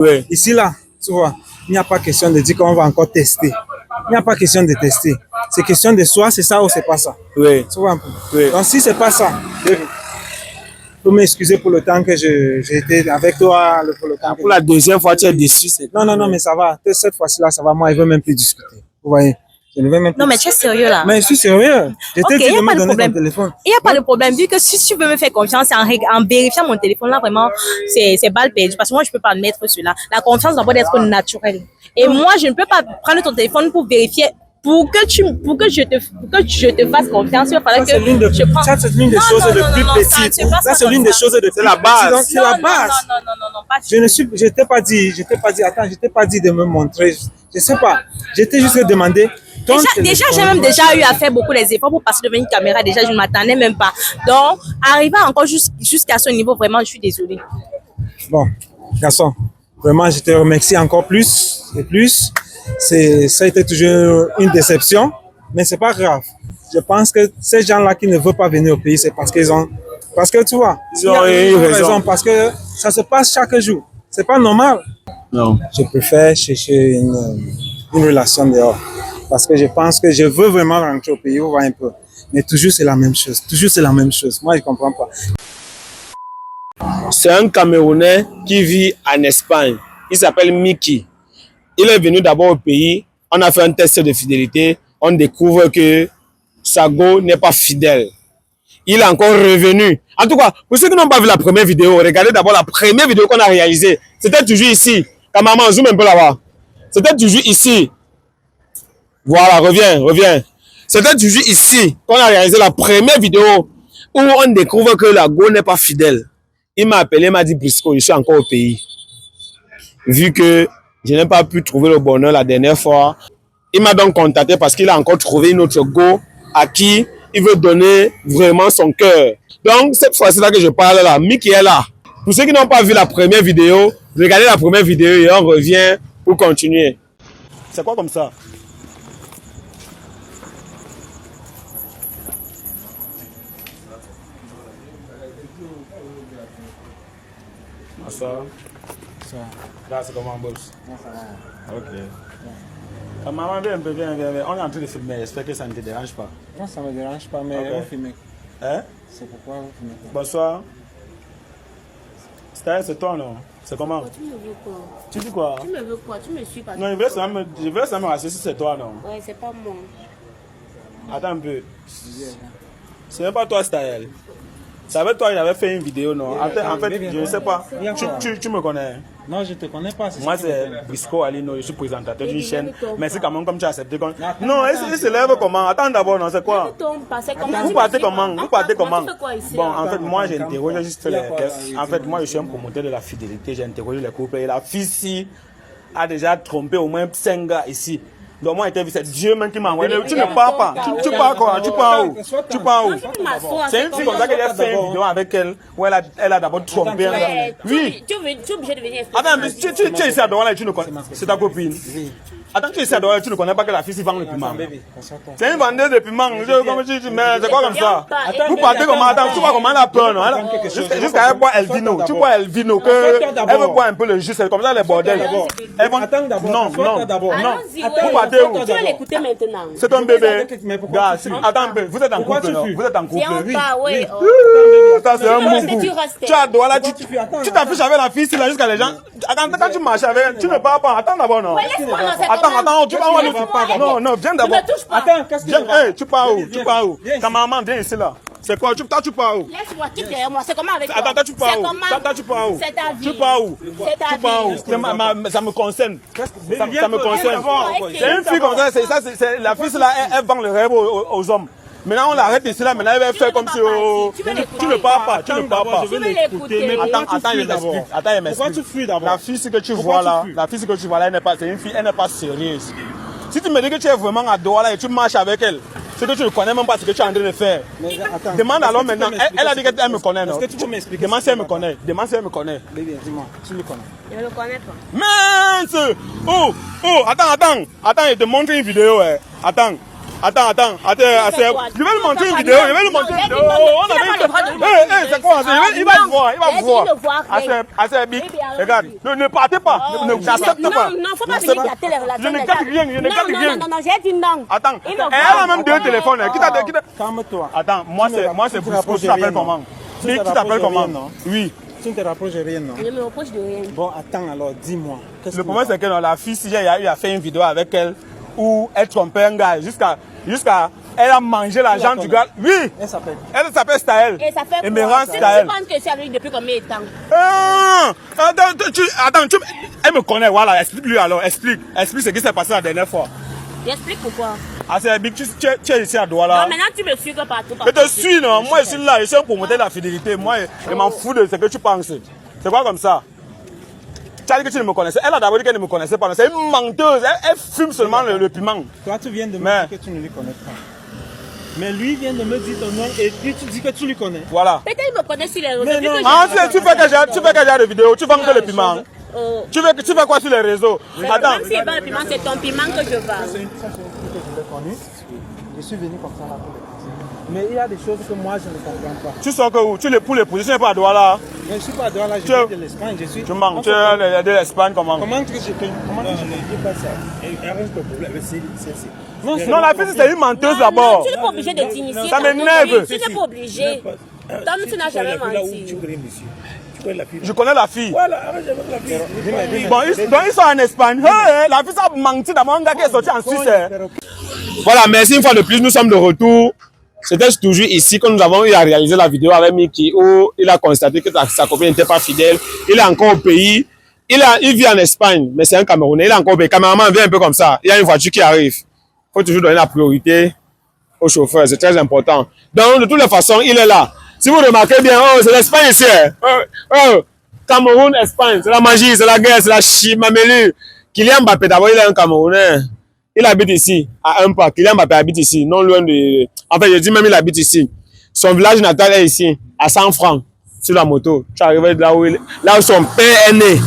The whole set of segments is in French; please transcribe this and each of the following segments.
Oui. Ici, là, tu vois, il n'y a pas question de dire qu'on va encore tester. Il n'y a pas question de tester. C'est question de soit c'est ça ou c'est pas ça. Oui. Tu vois un peu. Oui. Donc, si c'est pas ça, faut m'excuser pour le temps que j'ai été avec toi. Pour le temps Pour la deuxième fois, tu es déçu. Non, mais ça va. Cette fois-ci-là, ça va. Moi, je ne veux même plus discuter. Vous voyez? Je ne veux même plus. Non, mais tu es sérieux là. Mais je suis sérieux. Je t'ai dit de me donner ton téléphone. Il n'y a pas de problème. Vu que si tu veux me faire confiance en vérifiant mon téléphone, là, vraiment, c'est balle perdue. Parce que moi, je ne peux pas mettre cela. La confiance doit d'être naturelle. Et moi, je ne peux pas prendre ton téléphone pour vérifier. Pour que je te fasse confiance, il fallait que je prends. Ça, c'est l'une des choses les plus petites. Ça, c'est l'une des choses de C'est la base. C'est la base. Non, pas Je t'ai pas dit, attends, je t'ai pas dit de me montrer. Je sais pas. Je t'ai juste demandé. Déjà, j'ai même déjà eu à faire beaucoup les efforts pour passer devant une caméra. Déjà, je ne m'attendais même pas. Donc, arriver encore jusqu'à ce niveau, vraiment, je suis désolée. Bon, garçon, vraiment, je te remercie encore plus et plus. Ça a été toujours une déception, mais c'est pas grave. Je pense que ces gens-là qui ne veulent pas venir au pays, c'est parce qu'ils ont, parce que tu vois, ils ont eu raison. Parce que ça se passe chaque jour. C'est pas normal. Non. Je préfère chercher une relation dehors. Parce que je pense que je veux vraiment rentrer au pays, voir un peu. Mais toujours c'est la même chose. Toujours c'est la même chose. Moi, je comprends pas. C'est un Camerounais qui vit en Espagne. Il s'appelle Mickey. Il est venu d'abord au pays. On a fait un test de fidélité. On découvre que Sago n'est pas fidèle. Il est encore revenu. En tout cas, pour ceux qui n'ont pas vu la première vidéo, regardez d'abord la première vidéo qu'on a réalisée. C'était toujours ici. Maman, zoom un peu là-bas. C'était toujours ici. Voilà, reviens. C'était toujours ici qu'on a réalisé la première vidéo où on découvre que la Go n'est pas fidèle. Il m'a appelé, il m'a dit, Brisco, je suis encore au pays. Vu que je n'ai pas pu trouver le bonheur la dernière fois, il m'a donc contacté parce qu'il a encore trouvé une autre Go à qui il veut donner vraiment son cœur. Donc, cette fois-ci là que je parle là, Mickey est là. Pour ceux qui n'ont pas vu la première vidéo, regardez la première vidéo et on revient pour continuer. C'est quoi comme ça? Ça. Là, c'est comment, boss? Ok. Maman, viens. On est en train de filmer. J'espère que ça ne te dérange pas. Non, ça ne me dérange pas, mais on filme. Hein? C'est pourquoi vous filmez. Bonsoir. C'est toi, non? C'est comment? Tu me veux quoi? Tu dis quoi? Tu me veux quoi? Tu me suis pas. Non, je veux seulement me rassurer si c'est toi, non? Ouais, c'est pas moi. Attends un peu. C'est même pas toi, Staël. C'est avec toi, il avait fait une vidéo, non? En fait, je ne sais pas. Tu me connais? Non, je ne te connais pas. Moi, c'est Brisco Alino, je suis présentateur d'une chaîne. Merci quand même, comme tu as accepté. Non, il se lève comment? Attends d'abord, non, c'est quoi? Vous partez comment? Bon, en fait, moi, j'interroge juste les... En fait, moi, je suis un promoteur de la fidélité. J'interroge les couples. Et la fille ici a déjà trompé au moins 5 gars ici. Donc moi, c'est Dieu même qui m'a envoyé. Tu ne pars pas. Tu pars quoi? Tu pars où? Tu pars où? C'est une fille comme ça que j'ai fait une vidéo avec elle où elle a d'abord trompé. Oui. Tu es obligé de venir. Attends, mais tu es ici à Douala et tu ne connais pas. C'est ta copine. Attends, tu es ici à Douala et tu ne connais pas que la fille s'y vend le piment. C'est une vendeuse de piment. Mais c'est quoi comme ça? Vous partez comment? Attends, tu vois comment elle a peur, non? Jusqu'à elle boit Elvino. Tu bois Elvino. Elle veut boire un peu le jus. C'est comme ça les bordels. Attends d'abord. Non. Vous partez où? Tu vas l'écouter maintenant. C'est ton bébé. Gars, attends un peu. Vous êtes en couple, non? Vous êtes en couple. Oui. Attends, c'est un mougou. Tu as Douala, tu t'affiches avec la fille, c'est là jusqu'à les gens. Attends, quand tu marches avec elle, tu ne pars pas. Attends d'abord, non? Attends, tu pars où? Non, viens d'abord. Attends, tu pars où? Ta maman, viens ici là. C'est quoi? Tu pars où? Laisse-moi, tu derrière moi. C'est comment avec toi? Attends, tu pars où? C'est ta vie. Tu pars où? C'est ta vie. Ça me concerne. Ça me concerne. C'est une fille comme ça, la fille là, elle vend le rêve aux hommes. Maintenant, on l'arrête ici là, maintenant elle va faire comme si tu ne pars pas. Je vais l'écouter. Attends, je m'explique. Pourquoi tu fuis d'abord? La fille que tu vois là, elle n'est pas, c'est une fille, elle n'est pas sérieuse. Si tu me dis que tu es vraiment à Douala et tu marches avec elle, c'est que tu ne connais même pas ce que tu es en train de faire. Demande alors maintenant. Elle a dit qu'elle me connaît, non? Est-ce que tu peux m'expliquer? Demande si elle me connaît. Bébé, dis-moi, tu me connais. Je ne le connais pas. Mince! Oh, attends, je te montre une vidéo. Attends. Attends. Je vais lui montrer une vidéo. On avait c'est quoi? Il va te voir. Regarde, ne partez pas. N'accepte pas. Non, faut pas venir gâter les relations. Je ne gâte rien. Non, j'ai dit non. Attends, elle a même 2 téléphones. Calme-toi. Attends, moi c'est pour tu t'appelles comment? Tu t'appelles comment? Oui. Tu ne te rapproches de rien, non? Je me reproche de rien. Bon, attends alors, dis-moi. Le problème c'est que la fille, si j'ai eu à faire une vidéo avec elle où elle trompait un gars jusqu'à elle a mangé l'argent du gars. Oui. Elle s'appelle Staël. Et ça fait Et me rend Staël. Je pense que c'est avec lui depuis combien de temps? Attends, elle me connaît, voilà, explique-lui alors, explique ce qui s'est passé la dernière fois. J'explique pourquoi. Ah, c'est Big, tu es ici à Douala. Non, maintenant tu me suis que partout. Je te suis, non? Moi, je suis là, je suis pour monter la fidélité. Moi, je m'en fous de ce que tu penses. C'est quoi comme ça? Tu as dit que tu ne me connaissais. Elle a d'abord dit qu'elle ne me connaissait pas. C'est une menteuse. Elle fume seulement le piment. Toi, tu viens de me dire que tu ne lui connais pas. Mais lui vient de me dire ton nom et puis tu dis que tu lui connais. Voilà. Peut-être qu'il me connaît sur les réseaux. Mais non, tu fais que j'ai des vidéos. Tu vends que le piment. Tu fais quoi sur les réseaux? Attends. Même si c'est pas le piment, c'est ton piment que je vends. Je suis venu comme ça là pour les poser. Mais il y a des choses que moi je ne comprends pas. Tu sors que où? Tu les pour les poser, tu n'es pas à Douala. Je ne suis pas à Douala, je viens de l'Espagne. Tu manques, tu es de l'Espagne, comment? Comment que je peux pas ça? Arrête ton problème. Non, la fille c'est une menteuse d'abord. Tu n'es pas obligé de t'initier. Ça m'énerve. Tu n'es pas obligé. Tom, tu n'as jamais menti. Je connais la fille. Voilà, arrête avec la fille. Bon, ils sont en Espagne. Hey, la fille, ça a menti d'abord. Un gars qui est sorti en Suisse. Voilà, merci une fois de plus, nous sommes de retour. C'était toujours ici que nous avons eu à réaliser la vidéo avec Mickey où il a constaté que sa copine n'était pas fidèle. Il est encore au pays. Il vit en Espagne, mais c'est un Camerounais. Il est encore au pays. Le caméraman vient un peu comme ça. Il y a une voiture qui arrive. Il faut toujours donner la priorité au chauffeur. C'est très important. Donc, de toutes les façons, il est là. Si vous remarquez bien, oh, c'est l'Espagne ici. Cameroun, Espagne, c'est la magie, c'est la guerre, c'est la chimamelu. Kylian Mbappé, d'abord, il est un Camerounais. Il habite ici, à un pas. Kylian Mbappé habite ici, non loin de... En fait, je dis même il habite ici. Son village natal est ici, à 100 francs, sur la moto. Tu arrives là où son père est né.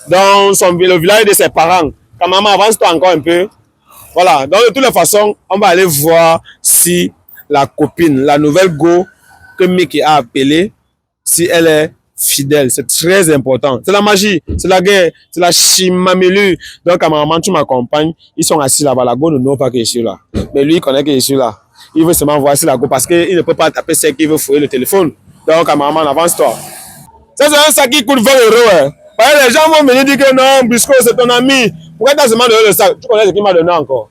Dans le village de ses parents. Quand maman avance-toi encore un peu. Voilà, donc de toutes les façons, on va aller voir si la copine, la nouvelle go que Mickey a appelée, si elle est fidèle. C'est très important. C'est la magie, c'est la guerre, c'est la chimamelu. Donc, à maman, tu m'accompagnes. Ils sont assis là-bas. La go ne know pas que je suis là. Mais lui, il connaît que je suis là. Il veut seulement voir si la go, parce qu'il ne peut pas taper celle qui veut fouiller le téléphone. Donc, à maman, avance-toi. Ça, c'est un sac qui coûte 20 €. Hein. Les gens vont venir dire que non, Bisco, c'est ton ami. Pourquoi tu as seulement donné le sac? Tu connais ce qu'il m'a donné encore.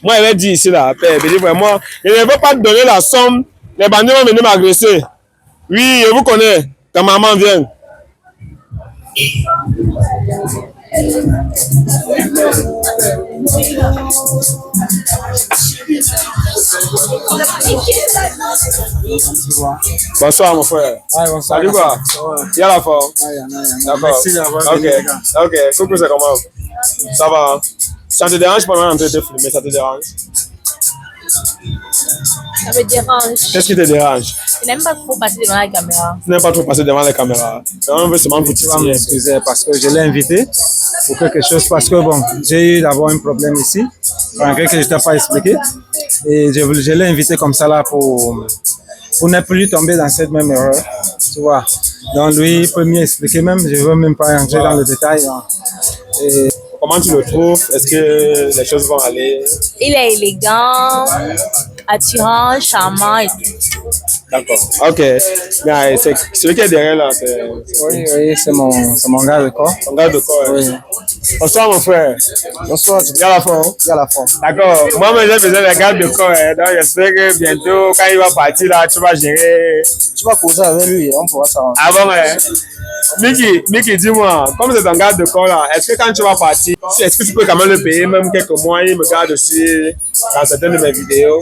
Moi, il m'a dit ici, là, vraiment, je ne veux pas te donner la somme. Les bandits vont venir m'agresser. Oui, je vous connais. Quand maman vient. Bonsoir mon frère. Ouais, bonsoir. Salut quoi. Il y a la forme. D'accord. Merci d'avoir Ok. Ok. Coucou, c'est comment? Ça va. Hein? Ça te dérange pas de te filmer? Ça te dérange? Ça me dérange. Qu'est-ce qui te dérange? Je n'aime pas trop passer devant la caméra. Tu n'aimes pas trop passer devant les caméras. On veut seulement vous Tu vas m'excuser parce que je l'ai invité pour quelque chose parce que bon, j'ai eu d'abord un problème ici, malgré que je ne t'ai pas expliqué. Et je l'ai invité comme ça là pour ne plus tomber dans cette même erreur. Tu vois. Donc lui, il peut mieux expliquer même, je ne veux même pas entrer dans le détail. Hein. Et comment tu le trouves? Est-ce que les choses vont aller? Il est élégant, attirant, charmant et tout. D'accord. Ok. Yeah, c'est celui qui est derrière là. oui, c'est mon gars de corps. Ton gars de corps. Oui. Bonsoir mon frère. Bonsoir. Il y a la forme. Il y a la forme. D'accord. Moi, j'ai besoin d'un gars de corps. Hein. Donc, j'espère que bientôt, quand il va partir là, tu vas gérer. Tu vas causer avec lui, on pourra s'arranger. Ah bon, hein? Mickey, dis-moi, comme c'est un gars de corps là, est-ce que quand tu vas partir, est-ce que tu peux quand même le payer même quelques mois? Il me garde aussi dans certaines de mes vidéos.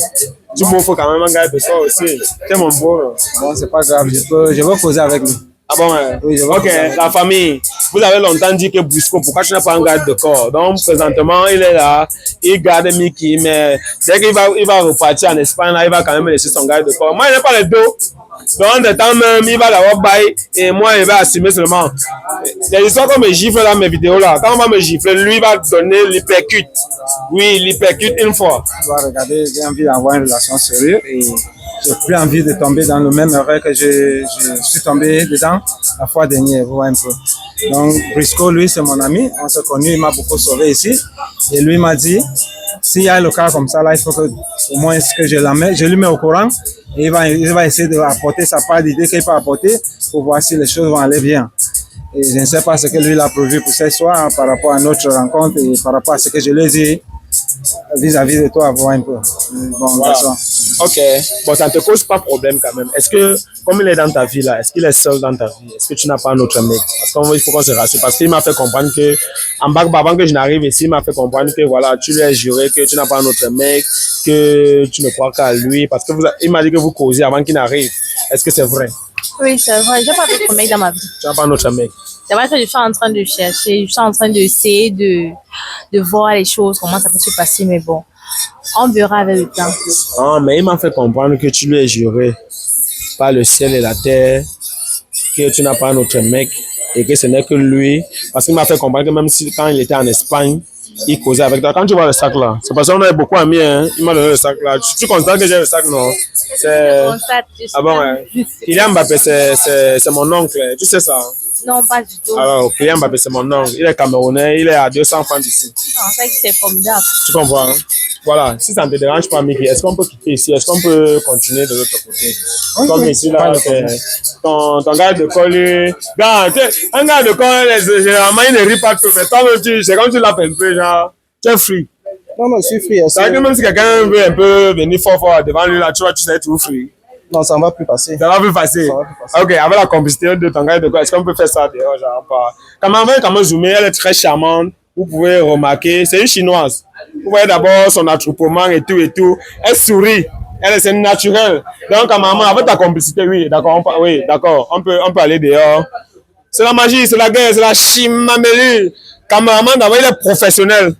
Tu m'offres quand même un gars de corps aussi. C'est mon beau. Bon, c'est pas grave, je vais causer avec lui. Ah bon, ouais. Oui, je vois ok, que ça va. la famille. Vous avez longtemps dit que Briscoe, pourquoi tu n'as pas un garde de corps? Donc, présentement, il est là, il garde Mickey, mais dès qu'il va repartir en Espagne, là, il va quand même laisser son garde de corps. Moi, il n'ai pas le dos. Donc, de temps même, il va d'abord bailler et moi, il va assumer seulement. Les histoires qu'on me gifle dans mes vidéos là, quand on va me gifler, lui, il va donner l'hypercute. Oui, l'hypercute une fois. Je dois regarder, j'ai envie d'avoir une relation sérieuse et j'ai plus envie de tomber dans le même erreur que je suis tombé dedans la fois dernière, vous voyez un peu. Donc, Briscoe, lui, c'est mon ami, on s'est connus, il m'a beaucoup sauvé ici. Et lui m'a dit, s'il y a le cas comme ça, là, il faut que, au moins, que je lui mets au courant et il va essayer d'apporter sa part d'idée qu'il peut apporter pour voir si les choses vont aller bien. Et je ne sais pas ce que lui a prévu pour ce soir par rapport à notre rencontre et par rapport à ce que je lui ai dit vis-à-vis de toi, voir un peu. Bon, Voilà. d'accord. Ok, bon, ça ne te cause pas problème quand même. Est-ce que, comme il est dans ta vie là, est-ce qu'il est seul dans ta vie? Est-ce que tu n'as pas un autre mec? Parce qu'il faut qu'on se rassure. Parce qu'il m'a fait comprendre que, en bas, avant que je n'arrive ici, il m'a fait comprendre que voilà, tu lui as juré que tu n'as pas un autre mec, que tu ne crois qu'à lui. Parce que il m'a dit que vous causez avant qu'il n'arrive. Est-ce que c'est vrai? Oui, c'est vrai. J'ai pas d'autre mec dans ma vie. Tu n'as pas un autre mec? C'est vrai que je suis en train de chercher, je suis en train d'essayer de voir les choses, comment ça peut se passer, mais bon, on verra avec le temps. Ah, mais il m'a fait comprendre que tu lui as juré par le ciel et la terre que tu n'as pas un autre mec et que ce n'est que lui. Parce qu'il m'a fait comprendre que même si quand il était en Espagne, il causait avec toi. Quand tu vois le sac là, c'est parce qu'on a beaucoup amis, hein. Il m'a donné le sac là. Tu constates que j'ai le sac, non? C'est... Ah bon, ouais. Kylian Mbappé, c'est mon oncle. Tu sais ça? Non, pas du tout. Alors, Kylian Mbappé, c'est mon oncle. Il est camerounais, il est à 200 francs d'ici. Non, c'est vrai que c'est formidable. Tu comprends, hein? Voilà, si ça ne te dérange pas, Mickey, est-ce qu'on peut quitter ici? Est-ce qu'on peut continuer de l'autre côté? Comme ici, là, ton gars de corps, lui... Un gars de corps, généralement, il ne rit pas tout, mais toi-même, c'est comme tu l'appelles un peu, genre, tu es free. Non, non, je suis free. Ça veut dire que même si quelqu'un veut un peu venir fort devant lui, là, tu vois, tu sais être tout free. Non, ça ne va plus passer. Ça va plus passer. Ça va plus passer. Ok, avec la complicité de ton gars de corps, est-ce qu'on peut faire ça dehors, genre, pas... Quand même zoomer, elle est très charmante. Vous pouvez remarquer, c'est une chinoise. Vous voyez d'abord son attroupement et tout. Elle sourit. Elle, c'est naturel. Donc, à maman, avec ta complicité, oui, d'accord, on peut aller dehors. C'est la magie, c'est la guerre, c'est la chimamélie. Cameraman, d'abord, il est professionnel.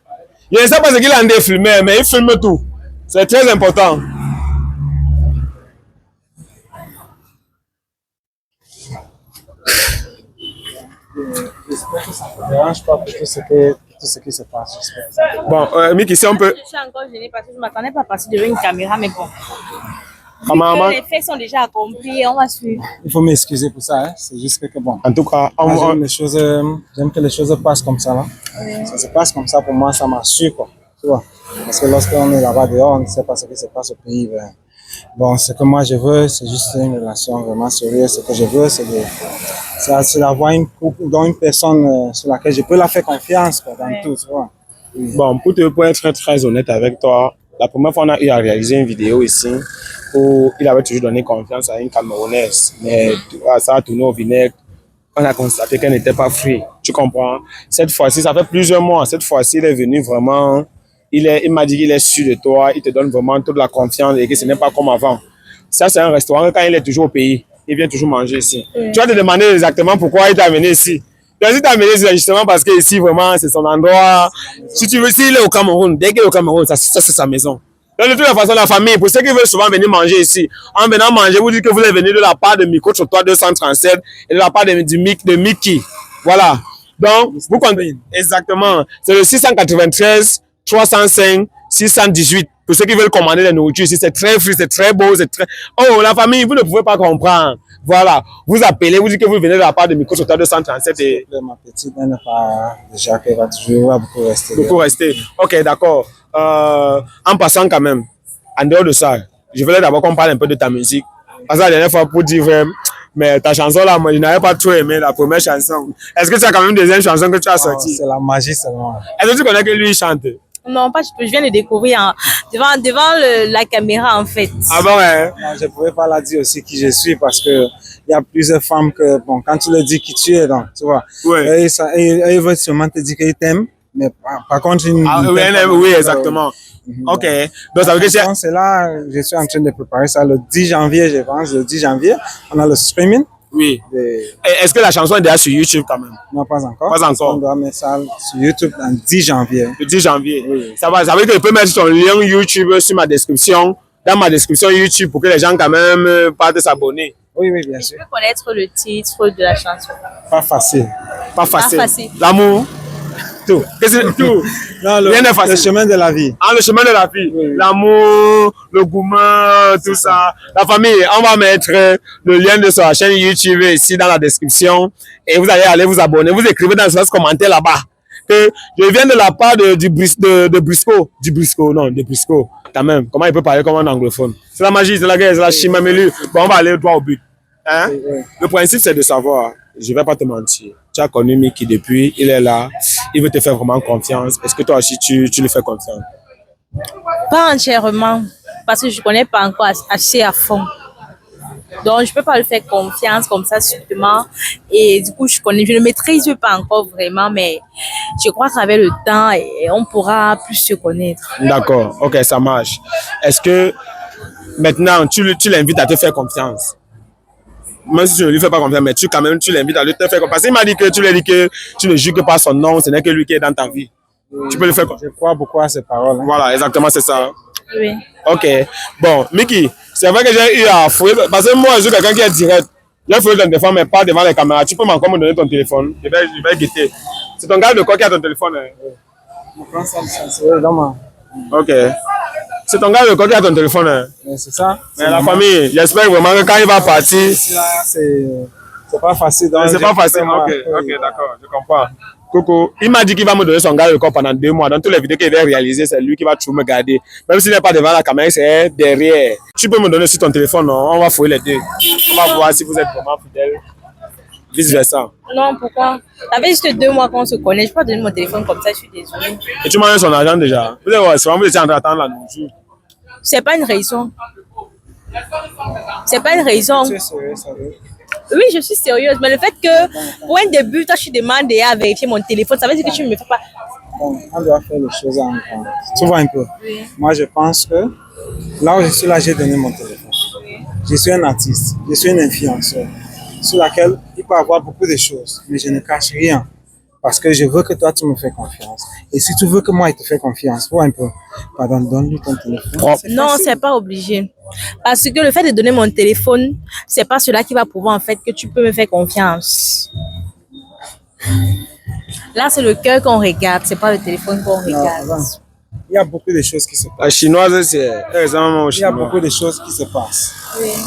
Je ne sais pas ce qu'il a en filmé, mais il filme tout. C'est très important. J'espère que ça ne te dérange pas pour tout ce qui se passe. J'espère. Bon, Mickey, si on peut... Je suis encore gênée parce que je ne m'attendais pas à passer devant une caméra, mais bon. Cameraman, Les faits sont déjà accomplis, on va suivre. Il faut m'excuser pour ça, hein. C'est juste que bon. en tout cas, Moi, j'aime que les choses passent comme ça, là. Ça se passe comme ça, pour moi, ça m'assure, quoi. Tu vois? Parce que lorsqu'on est là-bas dehors, on ne sait pas ce qui se passe au pays. Ben, bon, ce que moi je veux, c'est juste une relation vraiment sérieuse. Ce que je veux, c'est d'avoir une personne sur laquelle je peux la faire confiance, quoi, dans tout, tu vois. bon, pour être très honnête avec toi, la première fois on a eu à réaliser une vidéo ici où il avait toujours donné confiance à une Camerounaise, mais ça a tourné au vinaigre. On a constaté qu'elle n'était pas free. Tu comprends? Cette fois-ci, ça fait plusieurs mois. Cette fois-ci, il est venu vraiment. Il m'a dit qu'il est sûr de toi. Il te donne vraiment toute la confiance et que ce n'est pas comme avant. Ça, c'est un restaurant. Quand il est toujours au pays, il vient toujours manger ici. Tu vas te demander exactement pourquoi il t'a amené ici. Donc, il t'a amené ici justement parce que ici, vraiment, c'est son endroit. Si tu veux, s'il est au Cameroun, dès qu'il est au Cameroun, ça c'est sa maison. Donc, de toute façon, la famille, pour ceux qui veulent souvent venir manger ici, en venant manger, vous dites que vous êtes venu de la part de Micro Trottoir 237 et de la part de Mickey. Voilà. Donc, vous comprenez. Exactement. C'est le 693 305 618. Pour ceux qui veulent commander la nourriture ici, c'est très frais, c'est très beau, c'est très... Oh, la famille, vous ne pouvez pas comprendre. Voilà. Vous appelez, vous dites que vous venez de la part de Micro Trottoir 237 et... Ma petite, elle n'est pas déjà qu'elle va toujours beaucoup rester. Beaucoup rester. Ok, d'accord. En passant quand même, en dehors de ça, je voulais d'abord qu'on parle un peu de ta musique. Parce que la dernière fois, pour dire vrai, mais ta chanson là, moi, je n'avais pas trop aimé la première chanson. Est-ce que tu as quand même une deuxième chanson que tu as sortie? C'est la magie seulement. Est-ce que tu connais que lui il chante? Non, pas du tout. Je viens de découvrir devant la caméra, en fait. Ah bon, ouais. Non, je ne pouvais pas la dire aussi qui je suis parce que il y a plusieurs femmes que, bon, quand tu leur dis qui tu es, donc, tu vois, Ouais. ils veulent sûrement te dire qu'ils t'aiment, mais par contre, ils Ah, ne oui, t'aiment pas. oui, exactement. Ok. Donc ça veut dire que C'est là, je suis en train de préparer ça le 10 janvier, je pense, le 10 janvier. On a le streaming. Oui. de- Et est-ce que la chanson est déjà sur YouTube quand même? Non, pas encore. Pas encore. On doit mettre ça sur YouTube le 10 janvier. Le 10 janvier. Oui. Ça va, ça veut dire que je peux mettre son lien YouTube sur ma description, dans ma description YouTube pour que les gens quand même partent s'abonner. Oui, oui, bien Je sûr. peux connaître le titre de la chanson. Pas facile. Pas facile. facile. L'amour. Tout. Qu'est-ce que tout? Non, Rien n'est facile. le chemin de la vie. Ah, le chemin de la vie. Oui. L'amour, le gourmand, tout ça. La famille, on va mettre le lien de sa chaîne YouTube ici dans la description et vous allez aller vous abonner. Vous écrivez dans l'espace commentaire là-bas que je viens de la part de Briscoe. Du Briscoe, non, de Briscoe. Quand même, comment il peut parler comme un anglophone? C'est la magie, c'est la guerre, c'est la chimamelu. Bon, on va aller droit au but. Hein? Oui, oui. Le principe, c'est de savoir, je vais pas te mentir, tu as connu Mickey depuis, il est là, il veut te faire vraiment confiance. Est-ce que toi aussi, tu lui fais confiance? Pas entièrement, parce que je connais pas encore assez à fond. Donc, je peux pas lui faire confiance comme ça subitement. Et du coup, je ne maîtrise pas encore vraiment, mais je crois qu'avec le temps, on pourra plus se connaître. D'accord, ok, ça marche. Est-ce que maintenant, tu l'invites à te faire confiance? Même si tu ne lui fais pas confiance, mais quand même, tu l'invites à te faire confiance. Parce qu'il m'a dit que tu lui as dit que tu ne juges que par son nom, ce n'est que lui qui est dans ta vie. Tu peux lui faire confiance. Je crois beaucoup à ces paroles. Hein. Voilà, exactement, c'est ça. Oui. Ok. Bon, Mickey, c'est vrai que j'ai eu à fouiller. Parce que moi, je suis quelqu'un qui est direct. J'ai fouillé ton téléphone, mais pas devant les caméras. Tu peux encore me donner ton téléphone. Je vais guetter. C'est ton gars de quoi qui a ton téléphone? Hein? Je prends ça, c'est vraiment. Ok. C'est ton gars de quoi qui a ton téléphone? Hein? C'est ça. Mais la famille, j'espère vraiment que quand il va partir. Là, c'est pas facile. donc C'est pas je- facile. moi, Ok, oui. ok, d'accord, je comprends. Coco, il m'a dit qu'il va me donner son gars de corps pendant 2 mois. Dans toutes les vidéos qu'il va réaliser, c'est lui qui va toujours me garder. Même s'il n'est pas devant la caméra, c'est derrière. Tu peux me donner sur ton téléphone, non? On va fouiller les deux. On va voir si vous êtes vraiment fidèle. Vice versa. Non, pourquoi? Ça fait juste 2 mois qu'on se connaît. Je peux pas donner mon téléphone comme ça, je suis désolée. Et tu m'as donné son argent déjà. Vous êtes au restaurant, vous étiez en train d'attendre la nourriture. C'est pas une raison. C'est pas une raison. Tu es sérieux, sérieux? Oui, je suis sérieuse. Mais le fait que, pour un début, toi, tu demandes à vérifier mon téléphone, ça veut dire que tu ne me fais pas. Bon, on doit faire les choses en grand. Tu vois un peu. Moi, je pense que là où je suis là, j'ai donné mon téléphone. Je suis un artiste, je suis un influenceur sur laquelle il peut y avoir beaucoup de choses, mais je ne cache rien. Parce que je veux que toi, tu me fais confiance. Et si tu veux que moi, je te fais confiance, vois un peu. Pardon, donne-lui ton téléphone. C'est Non, facile. c'est pas obligé. Parce que le fait de donner mon téléphone, c'est pas cela qui va prouver en fait que tu peux me faire confiance. Là, c'est le cœur qu'on regarde, c'est pas le téléphone qu'on Non, regarde. avant. Il y a beaucoup de choses qui se passent. La chinoise, c'est exactement au Il y a chinois. beaucoup de choses qui se passent.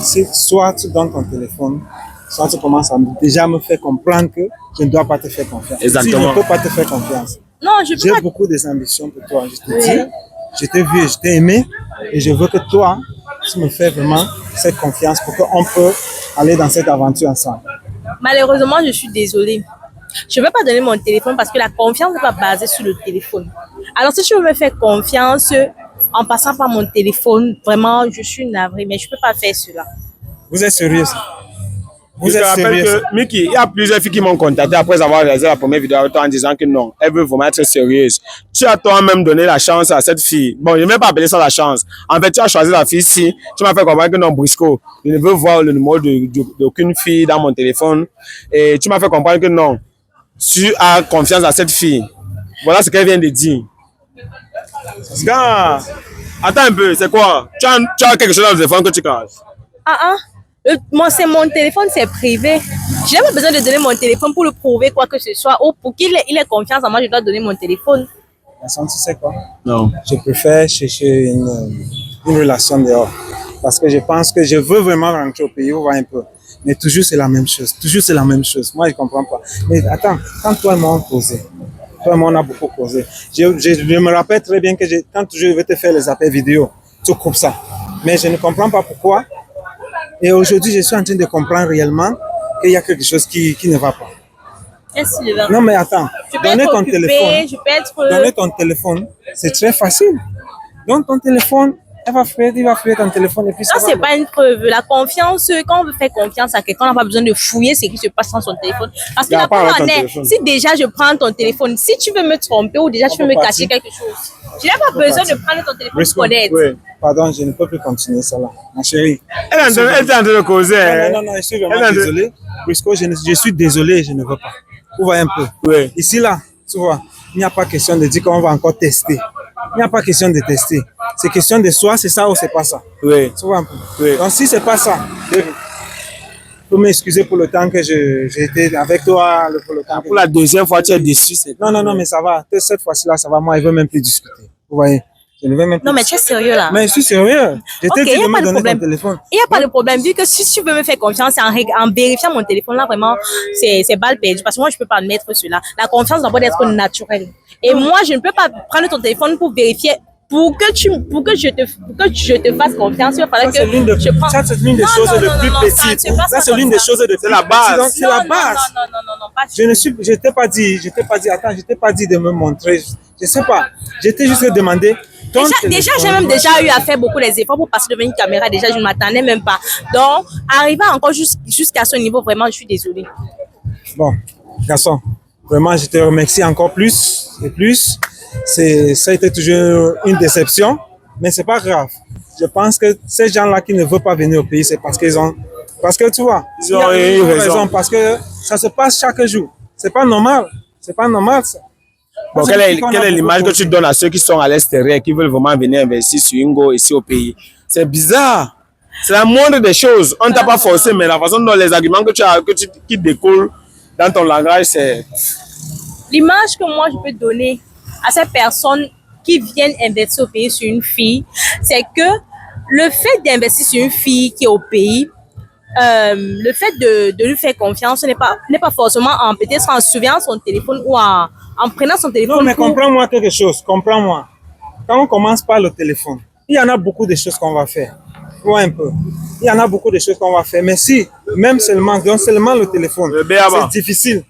Si soit tu donnes ton téléphone, soit tu commences à déjà me faire comprendre que je ne dois pas te faire confiance. Exactement. Si je ne peux pas te faire confiance, Non, je peux j'ai pas. beaucoup d'ambitions pour toi. Je te dis, je t'ai vu, je t'ai aimé et je veux que toi, tu me fais vraiment cette confiance pour qu'on peut aller dans cette aventure ensemble. Malheureusement, je suis désolée. Je ne vais pas donner mon téléphone parce que la confiance n'est pas basée sur le téléphone. Alors, si tu veux me faire confiance en passant par mon téléphone, vraiment, je suis navrée, mais je ne peux pas faire cela. Vous êtes sérieux? Vous Je te êtes rappelle sérieux? que, Mickey, il y a plusieurs filles qui m'ont contacté après avoir réalisé la première vidéo avec toi en disant que non, elle veut vraiment être sérieuse. Tu as toi-même donné la chance à cette fille. Bon, je ne vais pas appeler ça la chance. En fait, tu as choisi la fille si tu m'as fait comprendre que non, Briscoe, je ne veux voir le numéro d'aucune fille dans mon téléphone. Et tu m'as fait comprendre que non, tu as confiance à cette fille. Voilà ce qu'elle vient de dire. Gars, attends un peu, c'est quoi? Tu as quelque chose dans le téléphone que tu caches? C'est mon téléphone, c'est privé. Je n'ai pas besoin de donner mon téléphone pour le prouver quoi que ce soit ou pour qu'il ait confiance en moi, je dois donner mon téléphone. Vincent, tu sais quoi? Non. Je préfère chercher une relation dehors. Parce que je pense que je veux vraiment rentrer au pays, voir un peu. Mais toujours c'est la même chose. Toujours c'est la même chose. Moi, je ne comprends pas. Mais attends, quand toi et moi on causait, toi et moi on a beaucoup causé. Je me rappelle très bien que quand je vais te faire les appels vidéo, tu coupes ça. Mais je ne comprends pas pourquoi. Et aujourd'hui, je suis en train de comprendre réellement qu'il y a quelque chose qui ne va pas. Qu'est-ce que tu veux? Non, mais attends. Je peux Donner être ton occupée, téléphone. je peux être... Donner ton téléphone, c'est très facile. Donc ton téléphone, il va fouiller ton téléphone et puis ça Ça, va. c'est pas une preuve. La confiance, quand on veut faire confiance à quelqu'un, on n'a pas besoin de fouiller ce qui se passe dans son téléphone. Parce que Il y a la pas preuve ton en est, téléphone. si déjà je prends ton téléphone, si tu veux me tromper ou déjà tu On veux peut me cacher partir. quelque chose, je n'ai pas besoin de prendre ton téléphone pour Briscoe, connaître. oui. Pardon, je ne peux plus continuer ça là. Ma chérie. Elle est en train de causer. Non, hein. non, non, je suis Elle vraiment a de- désolé. Briscoe, je suis désolé, je ne veux pas. Vous voyez un peu. Oui. Ici, là, tu vois, il n'y a pas question de dire qu'on va encore tester. Il n'y a pas question de tester. C'est question de soit c'est ça ou c'est pas ça. Oui. Tu vois un peu. Oui. Donc, si c'est pas ça, faut m'excuser pour le temps que j'ai été avec toi. Pour le temps Pour la deuxième fois, tu es déçu. Non, mais ça va. Cette fois-ci-là, ça va. Moi, je ne veux même plus discuter. Vous voyez? Je ne veux même plus Non, mais tu es sérieux là. Mais je suis sérieux. Je t'ai Ok, dit y a de pas me de donner ton problème. téléphone. Il n'y a pas de problème, vu que si tu veux me faire confiance en vérifiant mon téléphone, là, vraiment, c'est balle perdue. Parce que moi, je ne peux pas mettre cela. La confiance doit d'être naturelle. Et moi, je ne peux pas prendre ton téléphone pour vérifier. Pour que je te fasse confiance, il fallait Ça, c'est l'une que je prends. ça, c'est l'une des choses les plus petites. Ça, c'est l'une des choses de C'est la base. C'est la base. Non, pas Je t'ai pas dit, attends, je t'ai pas dit de me montrer. Je sais pas. Je t'ai juste demandé. Déjà, j'ai même déjà eu à faire beaucoup les efforts pour passer devant une caméra. Déjà, je ne m'attendais même pas. Donc, arriver encore jusqu'à ce niveau, vraiment, je suis désolée. Bon, garçon, vraiment, je te remercie encore plus et plus. Ça a été toujours une déception, mais c'est pas grave. Je pense que ces gens-là qui ne veulent pas venir au pays, c'est parce que tu vois, Ils ont eu raison. parce que ça se passe chaque jour. C'est pas normal. C'est pas normal, ça. Bon, quelle est l'image que tu donnes à ceux qui sont à l'extérieur, qui veulent vraiment venir investir sur Ingo ici au pays? C'est bizarre. C'est la moindre des choses. On ne t'a pas forcé, mais la façon dont les arguments qui découlent dans ton langage, c'est... L'image que moi, je peux donner à ces personnes qui viennent investir au pays sur une fille, c'est que le fait d'investir sur une fille qui est au pays, le fait de lui faire confiance n'est pas forcément peut-être en suivant son téléphone ou en prenant son téléphone. Non, mais comprends-moi quelque chose, comprends-moi. Quand on commence par le téléphone, il y en a beaucoup de choses qu'on va faire. Ouais, un peu. Il y en a beaucoup de choses qu'on va faire. Mais si, même seulement le téléphone, c'est difficile.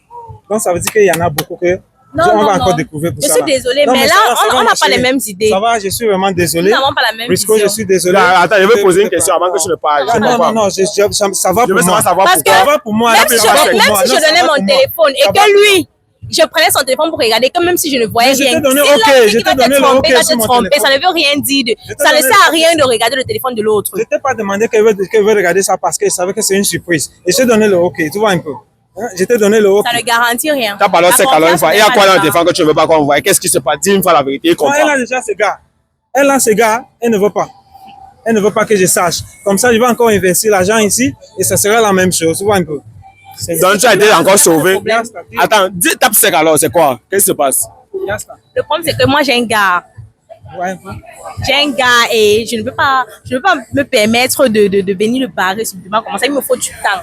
Donc, ça veut dire qu'il y en a beaucoup que on va encore découvrir pour ça. Je suis désolée, Non, mais là, on n'a pas les mêmes idées. Ça va, je suis vraiment désolé. Nous n'avons pas la même Briscoe, vision. je suis désolé. Attends, je vais poser une question avant que tu ne parles. Non, ça va Je pour veux moi. savoir Parce que pourquoi. Ça va pour moi. même si je donnais mon téléphone et que lui, je prenais son téléphone pour regarder, que même si je ne voyais Je t'ai rien, donné si OK, l'autre je qui t'ai va donné te le tromper, OK va sur te mon tromper, téléphone. ça ne veut rien dire. t'ai Ça ne donné sert le à rien de regarder le téléphone de l'autre. Je t'ai pas demandé qu'elle veut regarder ça parce qu'elle savait que c'est une surprise. Et je t'ai donné le OK, tu vois un peu. Hein? Je t'ai donné le OK. Ça ne garantit rien. Tu as parlé de ces calons une fois. Il y a quoi dans le le téléphone que tu ne veux pas qu'on voit? Qu'est-ce qui se passe? Dis une fois la vérité. Non, elle a déjà ses gars. Elle ne veut pas. Elle ne veut pas que je sache. Comme ça, je vais encore investir l'argent ici et ça sera la même chose. Tu vois un peu. Donc tu as été encore sauvé. Attends, tape sec alors, c'est quoi? Qu'est-ce qui se passe? Le problème, c'est que moi, j'ai un gars. Ouais, un peu. J'ai un gars et je ne peux pas me permettre de venir le barrer simplement comme ça. Il me faut du temps.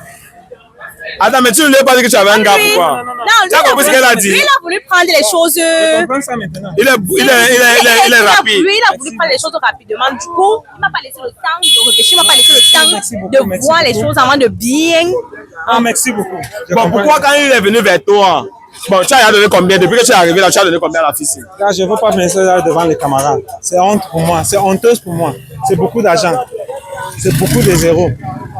Attends, mais tu ne lui as pas dit que tu avais un gars, pourquoi? Non, Tu as compris ce qu'elle a dit? lui, il a voulu prendre les choses. Je comprends ça maintenant. Il est rapide. Lui, il a voulu prendre les choses rapidement. Du coup, il m'a pas laissé le temps de réfléchir, il m'a pas laissé le Merci temps beaucoup, de merci voir les beaucoup. choses avant de bien. Ah, merci beaucoup. Je Bon, comprends. pourquoi quand il est venu vers toi? Bon, tu as donné combien? Depuis que tu es arrivé là, tu as donné combien à la fille? Là, je ne veux pas me laisser là devant les camarades. C'est honte pour moi. C'est honteuse pour moi. C'est beaucoup d'argent. C'est beaucoup de zéros.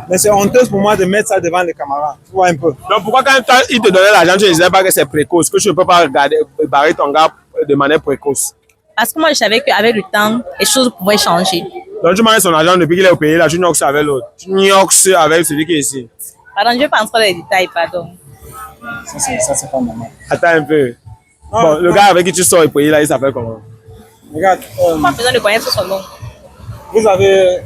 Mais c'est honteuse pour moi de mettre ça devant les camarades. Tu vois un peu. Donc pourquoi quand il te donnait l'argent, tu ne disais pas que c'est précoce, que tu ne peux pas barrer ton gars de manière précoce? Parce que moi, je savais qu'avec le temps, les choses pouvaient changer. Donc tu manges son argent depuis qu'il est au pays là, tu n'oxes avec l'autre. Tu n'oxes avec celui qui est ici. Pardon, je vais pas entrer dans les détails, pardon. Ça, c'est pas normal. Attends un peu. Non, Bon, le non. gars avec qui tu sors au pays là, il s'appelle comment? Regarde, Pas besoin de connaître son nom. vous avez...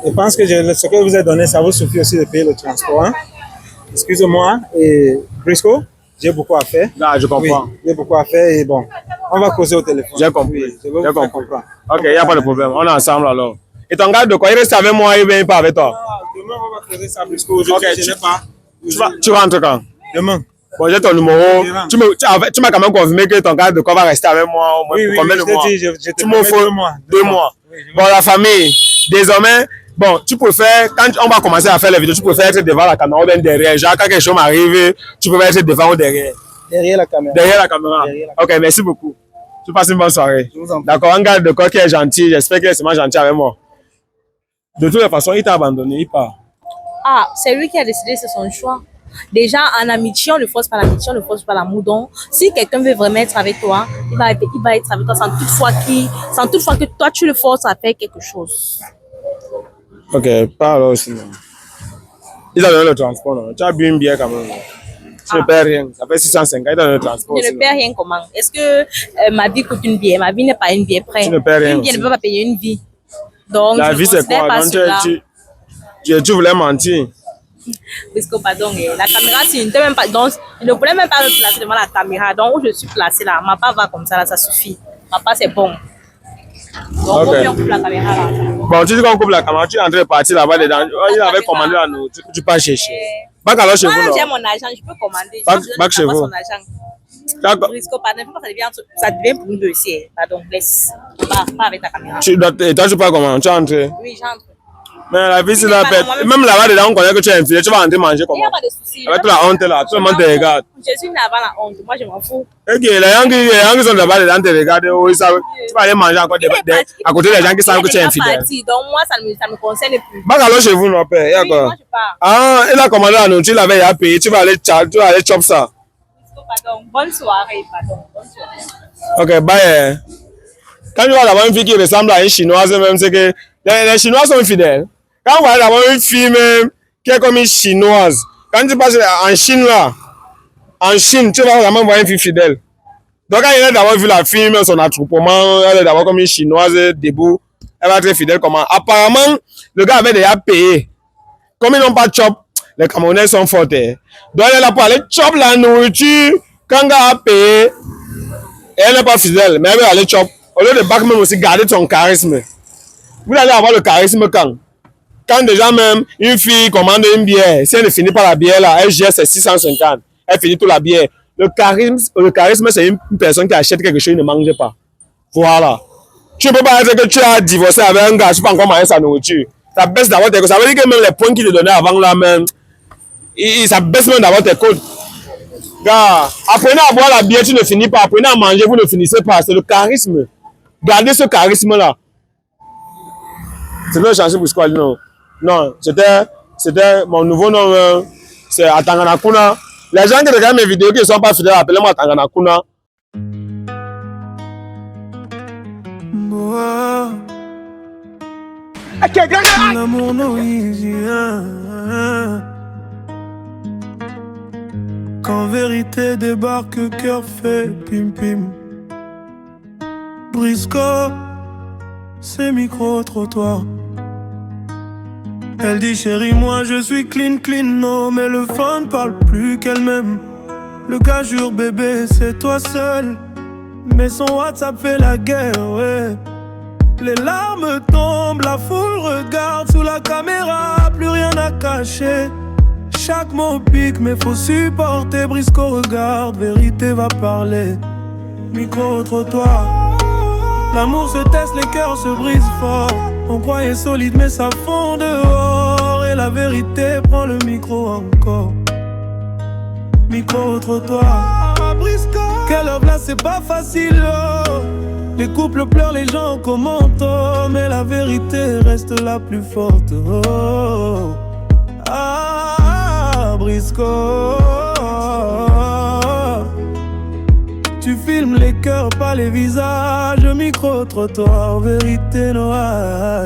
Je pense que ce que vous avez donné, ça vous suffit aussi de payer le transport. Hein? Excusez-moi. Et Briscoe, j'ai beaucoup à faire. Là, je comprends. Oui, j'ai beaucoup à faire et bon, on va causer au téléphone. J'ai compris. Oui, je vais vous J'ai faire compris. comprendre. Ok, il n'y a pas de problème. On est ensemble alors. Et ton gars de quoi? Il reste avec moi, il vient pas avec toi? Demain, on va causer ça, Briscoe. Aujourd'hui, Ok, je n'ai pas. Tu rentres quand? Demain. Bon, j'ai ton numéro. Je rentre. Tu m'as quand même confirmé que ton gars de quoi va rester avec moi au moins Oui, pour oui, combien oui, de je mois? t'ai dit, je te Tu me promets faut 2 mois. 2 mois. Oui, je Bon, la famille, désormais, bon, tu préfères, quand on va commencer à faire les vidéos, tu préfères être devant la caméra ou bien derrière. Genre, quand quelque chose m'arrive, tu préfères être devant ou derrière? Derrière la caméra. Derrière la caméra. Derrière la Ok, merci beaucoup. Tu passes une bonne soirée. Je vous en prie. D'accord, un gars de quoi qui est gentil, j'espère qu'il est seulement gentil avec moi. De toutes les façons, il t'a abandonné, il part. Ah, c'est lui qui a décidé, c'est son choix. Déjà, en amitié, on ne force pas l'amitié, on ne force pas l'amour. Donc, si quelqu'un veut vraiment être avec toi, il va être avec toi sans toutefois que toi, tu le forces à faire quelque chose. Ok, pas alors sinon. Il a donné le transport, non? Tu as bu une bière quand même. Tu ne perds rien. Ça fait 650, il a donné le transport. Je ne perds rien comment? Est-ce que ma vie coûte une bière? Ma vie n'est pas une bière près. Tu ne perds rien Une bière ne aussi. peut pas payer une vie. Donc, La je vie, c'est considère quoi? pas Donc, cela. tu voulais mentir. Parce que, pardon, la caméra, tu n'étais même pas. Donc, je ne voulais même pas me placer devant la caméra. Donc, où je suis placée là, ma part va comme ça, là, ça suffit. Ma part, c'est bon. Donc, Ok. on coupe la caméra là. Bon, tu dis qu'on coupe la caméra, tu es en train de partir là-bas dedans. Il avait commandé à nous. Tu pars chercher. Bac alors chez vous, Moi, non? j'ai mon argent, je peux commander. Bac- Je bac chez vous. son argent. D'accord. Briscoe, pardon, ça devient pour nous dossier. Pardon, laisse. Pas avec ta caméra. Et toi, tu pars comment? Tu es entré. Oui, j'entre. Mais la vie, c'est Oui, la pardon, fête. moi-même, Même là-bas dedans, on connaît que tu es infidèle. Tu vas entrer manger Il n'y comment? a pas de souci. Avec la honte là, tout le monde te regarde. Je suis là avant la honte. Moi, je m'en fous. Ok, les gens qui sont là-bas dedans te regardent. Oui, ça, tu vas aller manger encore à côté des gens qui savent que tu es infidèle. Donc, moi, ça ne me concerne plus. Bac alors chez vous, non, père. Il y a Oui, quoi? moi, je pars. Ah, il a commandé la nourriture, il avait à payer. Tu vas aller chop ça. Pardon. Bonne soirée, pardon. Bonne soirée. Ok, bye. Quand tu vas d'avoir une fille qui ressemble à une chinoise, même, c'est que les Chinois sont fidèles. Quand on va d'avoir une fille même qui est comme une chinoise, quand tu passes en Chine là, en Chine, tu vas vraiment voir une fille fidèle. Donc quand il est d'avoir vu la fille, même son attroupement, elle est d'avoir comme une chinoise debout, elle va être fidèle comment? Apparemment, le gars avait déjà payé. Comme ils n'ont pas de chop, les Camerounais sont forts. Donc elle est là pour aller chop la nourriture. Quand le gars a payé, et elle n'est pas fidèle, mais elle veut aller chop. Au lieu de back même aussi garder son charisme. Vous allez avoir le charisme quand? Quand déjà même une fille commande une bière, si elle ne finit pas la bière là, elle gère ses 650, elle finit toute la bière. Le charisme c'est une personne qui achète quelque chose et ne mange pas. Voilà. Tu ne peux pas dire que tu as divorcé avec un gars, tu peux encore manger sa nourriture. Ça baisse d'abord tes côtes. Ça veut dire que même les points qu'il te donnait avant là même, ça baisse même d'abord tes côtes. Gars, apprenez à boire la bière, tu ne finis pas. Apprenez à manger, vous ne finissez pas. C'est le charisme. Gardez ce charisme là. C'est le changer pour quoi non? Non, c'était mon nouveau nom, c'est Atanganakuna. Les gens qui regardent mes vidéos qui ne sont pas fidèles, appelez-moi Atanganakuna. L'amour noisien. Quand vérité débarque, cœur fait pim pim. Briscoe, c'est micro-trottoir. Elle dit chérie, moi je suis clean, clean, non. Mais le fun parle plus qu'elle-même. Le gars jure bébé, c'est toi seul. Mais son WhatsApp fait la guerre, ouais. Les larmes tombent, la foule regarde sous la caméra, plus rien à cacher. Chaque mot pique, mais faut supporter. Briscoe regarde, vérité va parler. Micro-trottoir. L'amour se teste, les cœurs se brisent fort. On croyait solide, mais ça fond dehors. Et la vérité prend le micro encore. Micro-trottoir. Quelle love là, c'est pas facile, oh. Les couples pleurent, les gens commentent, oh. Mais la vérité reste la plus forte, oh. Ah, Briscoe. Tu filmes les cœurs, pas les visages. Micro-trottoir, vérité noire.